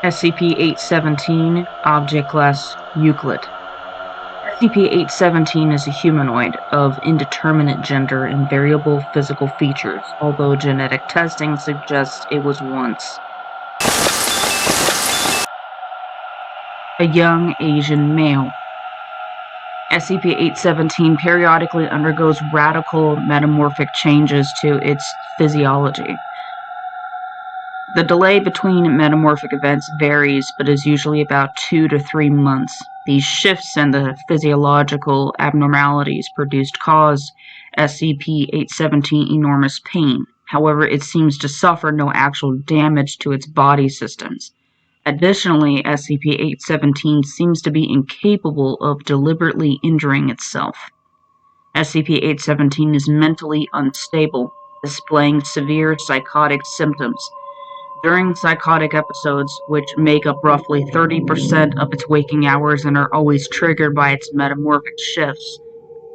SCP-817, Object Class Euclid. SCP-817 is a humanoid of indeterminate gender and variable physical features, although genetic testing suggests it was once a young Asian male. SCP-817 periodically undergoes radical metamorphic changes to its physiology. The delay between metamorphic events varies, but is usually about 2 to 3 months. These shifts and the physiological abnormalities produced cause SCP-817 enormous pain. However, it seems to suffer no actual damage to its body systems. Additionally, SCP-817 seems to be incapable of deliberately injuring itself. SCP-817 is mentally unstable, displaying severe psychotic symptoms. During psychotic episodes, which make up roughly 30% of its waking hours and are always triggered by its metamorphic shifts,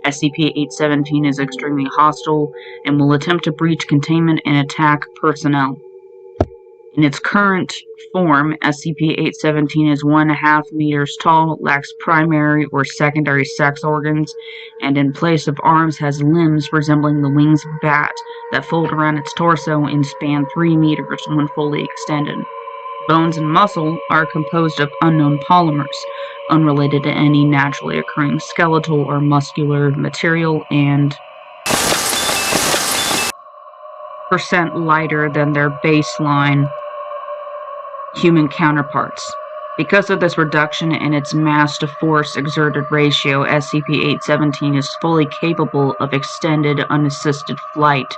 SCP-817 is extremely hostile and will attempt to breach containment and attack personnel. In its current form, SCP-817 is 1.5 meters tall, lacks primary or secondary sex organs, and in place of arms has limbs resembling the wings of a bat that fold around its torso and span 3 meters when fully extended. Bones and muscle are composed of unknown polymers, unrelated to any naturally occurring skeletal or muscular material, and % lighter than their baseline human counterparts. Because of this reduction in its mass-to-force exerted ratio, SCP-817 is fully capable of extended, unassisted flight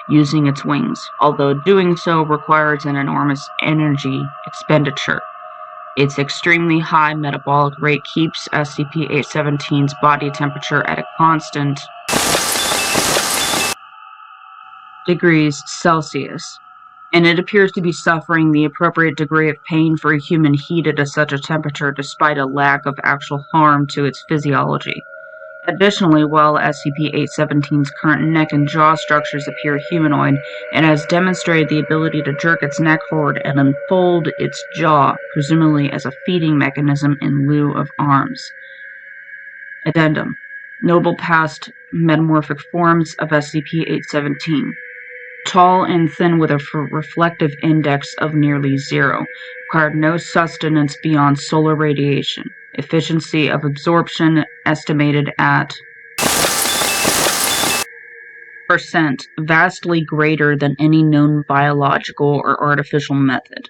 using its wings, although doing so requires an enormous energy expenditure. Its extremely high metabolic rate keeps SCP-817's body temperature at a constant degrees Celsius, and it appears to be suffering the appropriate degree of pain for a human heated at such a temperature despite a lack of actual harm to its physiology. Additionally, while SCP-817's current neck and jaw structures appear humanoid, it has demonstrated the ability to jerk its neck forward and unfold its jaw, presumably as a feeding mechanism in lieu of arms. Addendum: notable past metamorphic forms of SCP-817. Tall and thin with a reflective index of nearly 0. Required no sustenance beyond solar radiation. Efficiency of absorption estimated at % vastly greater than any known biological or artificial method.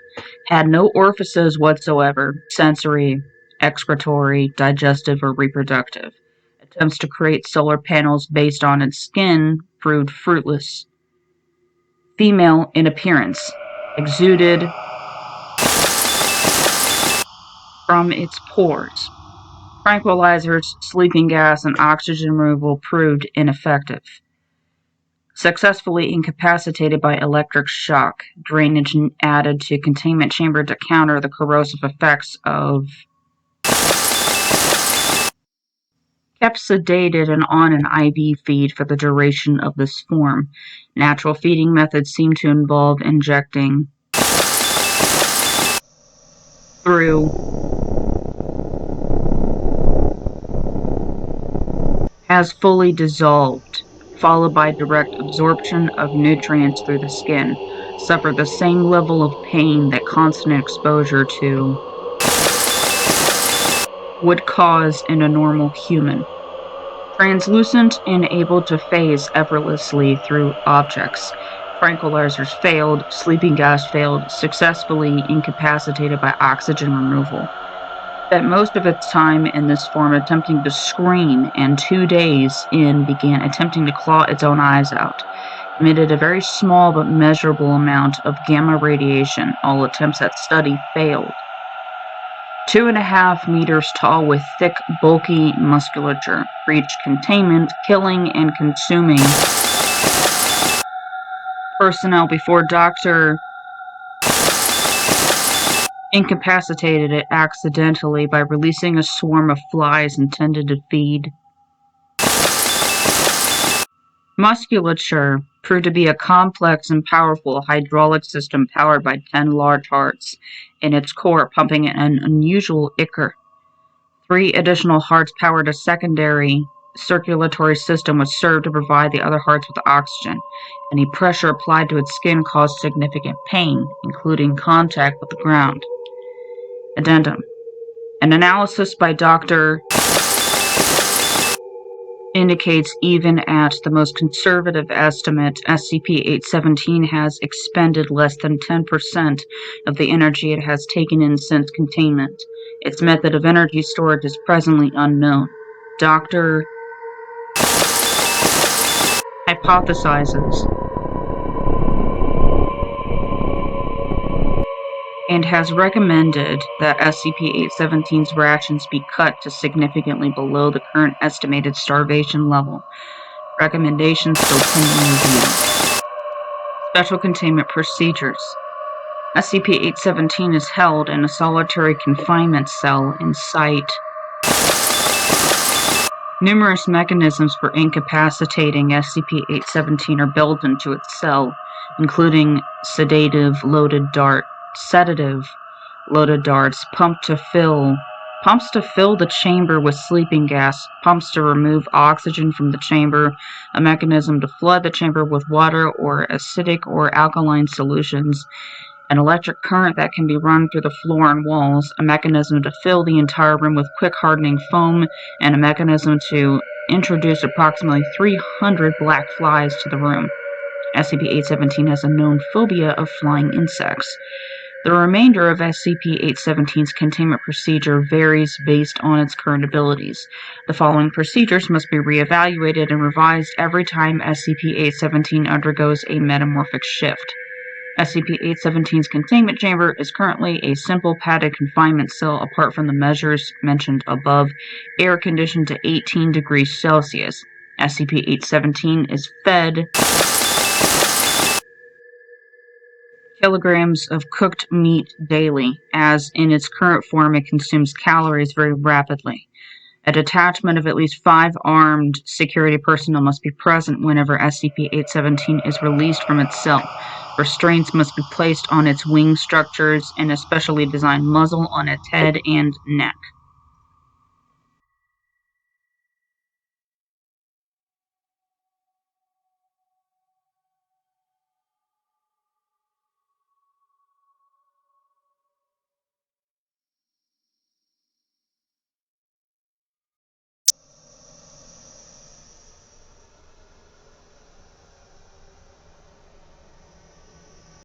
Had no orifices whatsoever, sensory, excretory, digestive, or reproductive. Attempts to create solar panels based on its skin proved fruitless. Female in appearance, exuded from its pores. Tranquilizers, sleeping gas, and oxygen removal proved ineffective. Successfully incapacitated by electric shock. Drainage added to containment chamber to counter the corrosive effects of kept sedated and on an IV feed for the duration of this form. Natural feeding methods seem to involve injecting through has fully dissolved, followed by direct absorption of nutrients through the skin. Suffer the same level of pain that constant exposure to would cause in a normal human. Translucent and able to phase effortlessly through objects. Tranquilizers failed, sleeping gas failed, successfully incapacitated by oxygen removal. Spent most of its time in this form attempting to scream, and 2 days in began attempting to claw its own eyes out. Emitted a very small but measurable amount of gamma radiation. All attempts at study failed. 2.5 meters tall with thick, bulky musculature, breached containment, killing and consuming personnel before Dr. incapacitated it accidentally by releasing a swarm of flies intended to feed Musculature proved to be a complex and powerful hydraulic system powered by 10 large hearts in its core, pumping an unusual ichor. 3 additional hearts powered a secondary circulatory system which served to provide the other hearts with oxygen. Any pressure applied to its skin caused significant pain, including contact with the ground. Addendum. An analysis by Dr. indicates even at the most conservative estimate, SCP-817 has expended less than 10% of the energy it has taken in since containment. Its method of energy storage is presently unknown. Dr. hypothesizes and has recommended that SCP-817's rations be cut to significantly below the current estimated starvation level. Recommendations still pending review. Special Containment Procedures. SCP-817 is held in a solitary confinement cell in Site. Numerous mechanisms for incapacitating SCP-817 are built into its cell, including sedative loaded darts, pumps to fill the chamber with sleeping gas, pumps to remove oxygen from the chamber, a mechanism to flood the chamber with water or acidic or alkaline solutions, an electric current that can be run through the floor and walls, a mechanism to fill the entire room with quick hardening foam, and a mechanism to introduce approximately 300 black flies to the room. SCP-817 has a known phobia of flying insects. The remainder of SCP-817's containment procedure varies based on its current abilities. The following procedures must be reevaluated and revised every time SCP-817 undergoes a metamorphic shift. SCP-817's containment chamber is currently a simple padded confinement cell apart from the measures mentioned above, air-conditioned to 18 degrees Celsius. SCP-817 is fed kilograms of cooked meat daily, as in its current form it consumes calories very rapidly. A detachment of at least 5 armed security personnel must be present whenever SCP-817 is released from its cell. Restraints must be placed on its wing structures and a specially designed muzzle on its head and neck.